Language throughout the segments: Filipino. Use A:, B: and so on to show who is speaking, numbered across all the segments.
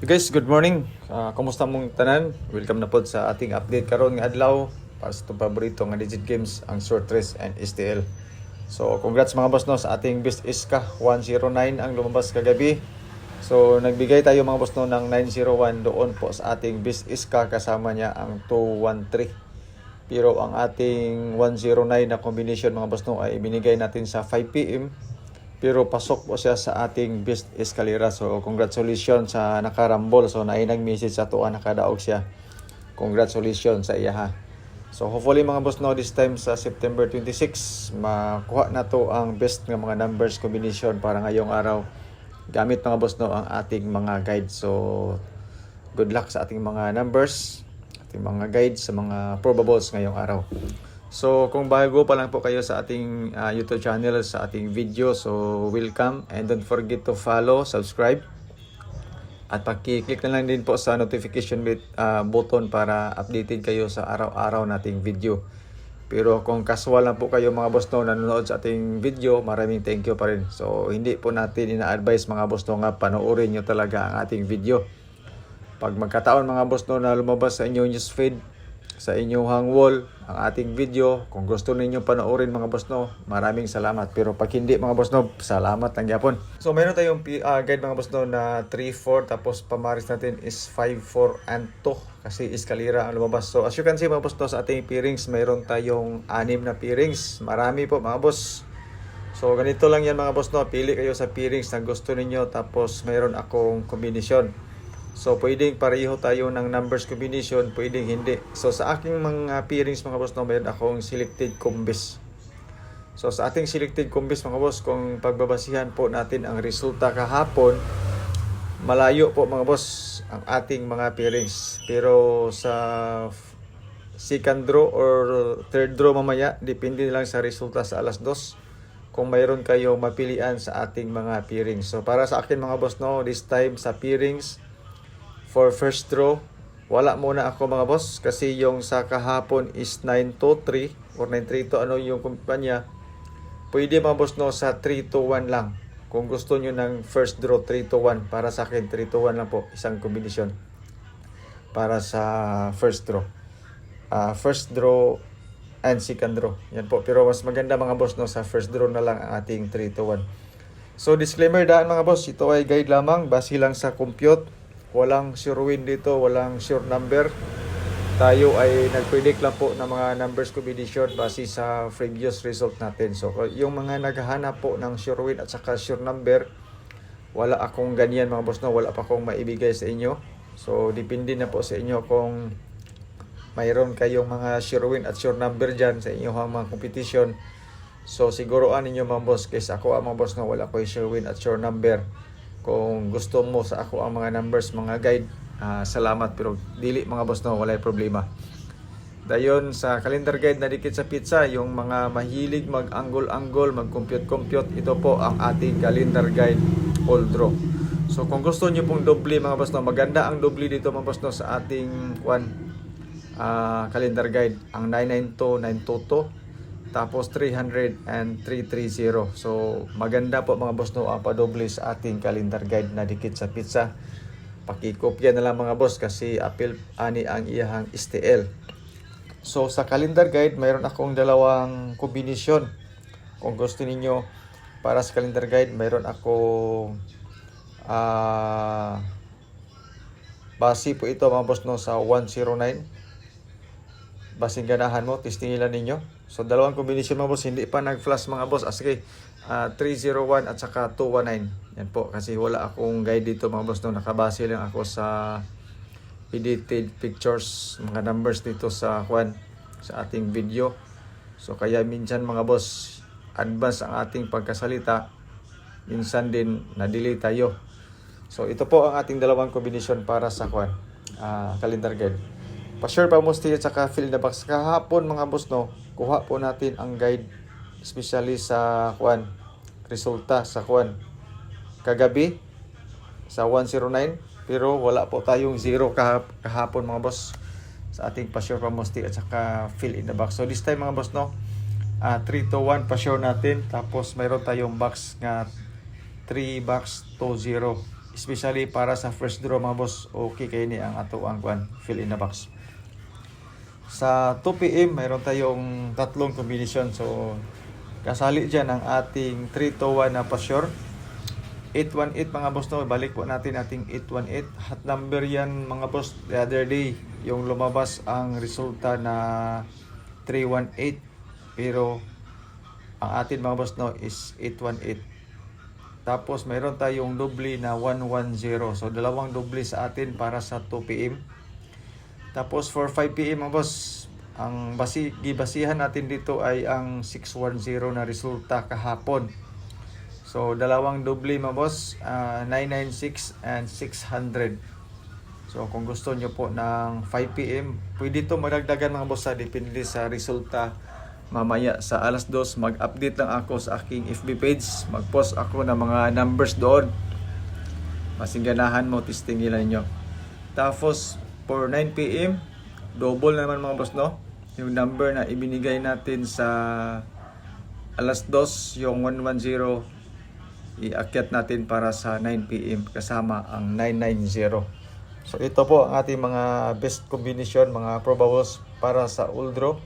A: So guys, good morning. Kumusta mong tanan? Welcome na pod sa ating update karon nga adlaw para sa itong paborito nga digit games, ang short race and STL. So congrats mga boss no sa ating Best Iska 109 ang lumabas kagabi. So nagbigay tayo mga boss no ng 901 doon po sa ating Best Iska, kasama niya ang 213. Pero ang ating 109 na combination mga boss no ay binigay natin sa 5 PM. Pero pasok po siya sa ating Best Escalera. So congratulations sa nakarambol. So nainag message sa tuwa nakadaog siya. Congratulations sa iya ha. So hopefully mga boss no, this time sa September 26 makuha na to ang best ng mga numbers combination para ngayong araw. Gamit mga boss no ang ating mga guide. So good luck sa ating mga numbers, ating mga guides sa mga probables ngayong araw. So kung bago pa lang po kayo sa ating YouTube channel, sa ating video, so welcome, and don't forget to follow, subscribe, at paki-click na lang din po sa notification button para updated kayo sa araw-araw nating video. Pero kung casual lang po kayo mga boss no nanonood sa ating video, maraming thank you pa rin. So hindi po natin ina-advise mga boss no nga panoorin nyo talaga ang ating video. Pag magkataon mga boss no na lumabas sa inyong newsfeed, sa inyong wall ang ating video, kung gusto ninyo panoorin mga boss no, maraming salamat. Pero pag hindi mga boss no, salamat lang yapon. So meron tayong guide mga boss no na 3-4, tapos pamaris natin is 5-4 and 2 kasi eskalera ang lumabas. So as you can see mga boss no, sa ating pairings meron tayong 6 na pairings. Marami po mga boss. So ganito lang yan mga boss no, pili kayo sa pairings na gusto ninyo, tapos meron akong combination. So pwedeng pareho tayo ng numbers combination, pwedeng hindi. So sa aking mga pairings mga boss no, mayroon akong selected combis. So sa ating selected combis mga boss, kung pagbabasihan po natin ang resulta kahapon, malayo po mga boss ang ating mga pairings. Pero sa second draw or third draw mamaya, depende lang sa resulta sa alas 2 kung mayroon kayo mapilian sa ating mga pairings. So para sa akin mga boss no, this time sa pairings, for first draw, wala muna ako mga boss kasi yung sa kahapon is 9-3 or 9-3 ano yung kumpanya. Pwede mga boss no sa 3-1 lang. Kung gusto nyo ng first draw 3-1, para sa akin 3-1 lang po, isang kombinasyon para sa first draw. First draw and second draw. Yan po. Pero mas maganda mga boss no sa first draw na lang ang ating 3-1. So disclaimer daan mga boss, ito ay guide lamang, base lang sa compute. Walang sure win dito, walang sure number. Tayo ay nag-predict lang po ng mga numbers combination base sa previous result natin. So yung mga naghahanap po ng sure win at saka sure number, wala akong ganyan mga boss no, wala pa akong maibigay sa inyo. So depende na po sa inyo kung mayroon kayong mga sure win at sure number dyan sa inyong mga competition. So siguruan ninyo mga boss, kasi ako mga boss no, wala ko sure win at sure number. Kung gusto mo sa ako ang mga numbers, mga guide, salamat, pero dili mga boss no, walay problema. Dayon sa calendar guide na dikit sa pizza, yung mga mahilig mag-angle-angle, mag-compute-compute, ito po ang ating calendar guide all draw. So kung gusto niyo pong doble mga boss no, maganda ang doble dito mga boss no sa ating calendar guide, ang 992, 922, tapos 300 and 330. So maganda po mga boss no ang padoble sa ating calendar guide na dikit sa pizza. Pakikopya na lang mga boss kasi apil ani ang iyahang STL. So sa calendar guide mayroon akong dalawang kombinasyon. Kung gusto ninyo para sa calendar guide, mayroon akong base po ito mga boss no sa 109. Basing ganahan mo, testing nila ninyo. So dalawang kombinasyon mga boss, hindi pa nag-flash mga boss. Sige, 301 at saka 219. Yan po, kasi wala akong guide dito mga boss no, nakabase lang ako sa edited pictures, mga numbers dito sa sa ating video. So kaya minsan mga boss, advance ang ating pagkasalita, minsan din na-delay tayo. So ito po ang ating dalawang kombinasyon para sa calendar guide. Pa-share pa mo at saka fill the box. Kahapon mga boss no, kuha po natin ang guide, especially sa resulta sa kagabi sa 109, pero wala po tayong 0 kahapon mga boss sa ating pa-share pa mo at saka fill in the box. So this time mga boss no, 3-1 pa-share natin, tapos mayroon tayong box nga 3 box 20. especially para sa first draw mga boss, okay kayo ni ang ato ang kwan, fill in the box. Sa 2 PM mayroon tayong tatlong combination, so kasali dyan ang ating 3 to 1 na pa-sure. 818 mga boss, no, balik po natin ating 818 hot number yan mga boss. The other day yung lumabas ang resulta na 318, pero ang atin mga boss, no, is 818. Tapos mayroon tayong doble na 110, so dalawang doble sa atin para sa 2 PM. Tapos for 5 PM mga boss, ang gibasihan natin dito ay ang 610 na resulta kahapon. So dalawang doble mga boss, 996 and 600. So kung gusto nyo po ng 5 PM, pwede ito madagdagan mga boss, depende sa resulta. Mamaya sa alas 2, mag-update lang ako sa aking FB page. Mag-post ako ng mga numbers doon. Masingganahan mo, testingin ninyo. Tapos for 9 PM, double naman mga boss, no? Yung number na ibinigay natin sa alas 2, yung 110, iakyat natin para sa 9 PM kasama ang 990. So ito po ang ating mga best combination, mga probables para sa Uldro.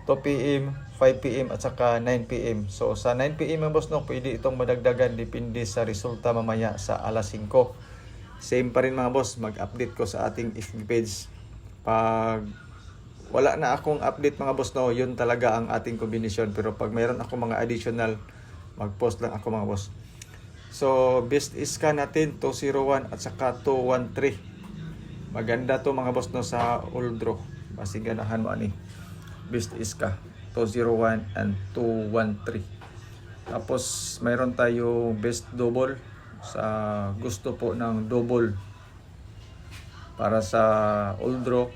A: 2 PM, 5 PM at saka 9 PM. So sa 9 PM mga boss, no, pwede itong madagdagan depende sa resulta mamaya sa alas 5. Same pa rin mga boss, mag-update ko sa ating FB page. Pag wala na akong update mga boss, no, yun talaga ang ating combination. Pero pag mayroon ako mga additional, mag-post lang ako mga boss. So best iska natin 201 at saka 213. Maganda to mga boss, no, sa Uldro. Masiganahan mo ani. Best iska 201 and 213. Tapos mayroon tayo best double sa gusto po ng double para sa Uldro,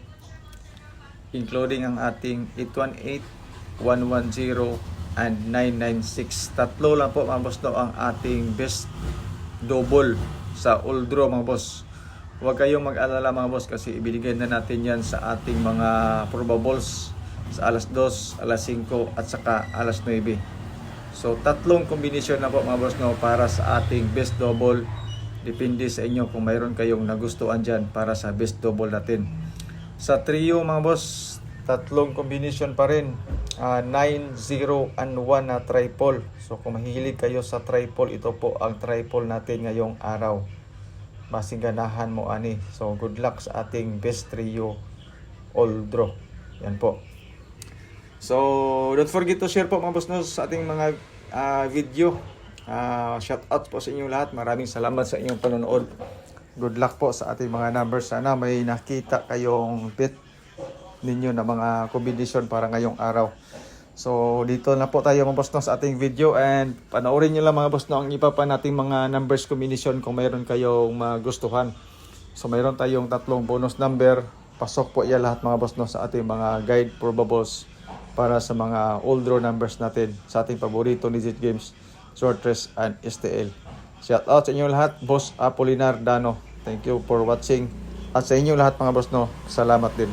A: including ang ating 818, 110 and 996. Tatlo lang po mga boss, no, ang ating best double sa Uldro mga boss. Huwag kayong mag-alala mga boss, kasi ibigay na natin yan sa ating mga probables sa alas 2, alas 5 at saka alas 9. So tatlong combination na po mga boss, no, para sa ating best double. Depende sa inyo kung mayroon kayong nagustuhan dyan para sa best double natin. Sa trio mga boss, tatlong combination pa rin, 9, 0 and 1 na triple. So kung mahilig kayo sa triple, ito po ang triple natin ngayong araw. Masingganahan mo ani. So good luck sa ating best trio Uldro. Yan po. So don't forget to share po mga boss, no, sa ating mga video. Shout out po sa inyo lahat. Maraming salamat sa inyong panonood. Good luck po sa ating mga numbers. Sana may nakita kayong bet ninyo na mga combination para ngayong araw. So dito na po tayo mga boss, no, sa ating video, and panoorin nyo lang mga boss, no, ang iba pa nating mga numbers combination kung mayroon kayong magustuhan. So mayroon tayong tatlong bonus number. Pasok po yan lahat mga boss, no, sa ating mga guide probables para sa mga Uldro numbers natin sa ating paborito digit games, Sword Race and STL. Shout out sa inyo lahat, Boss Apolinar Dano. Thank you for watching. At sa inyo lahat mga boss, no, salamat din.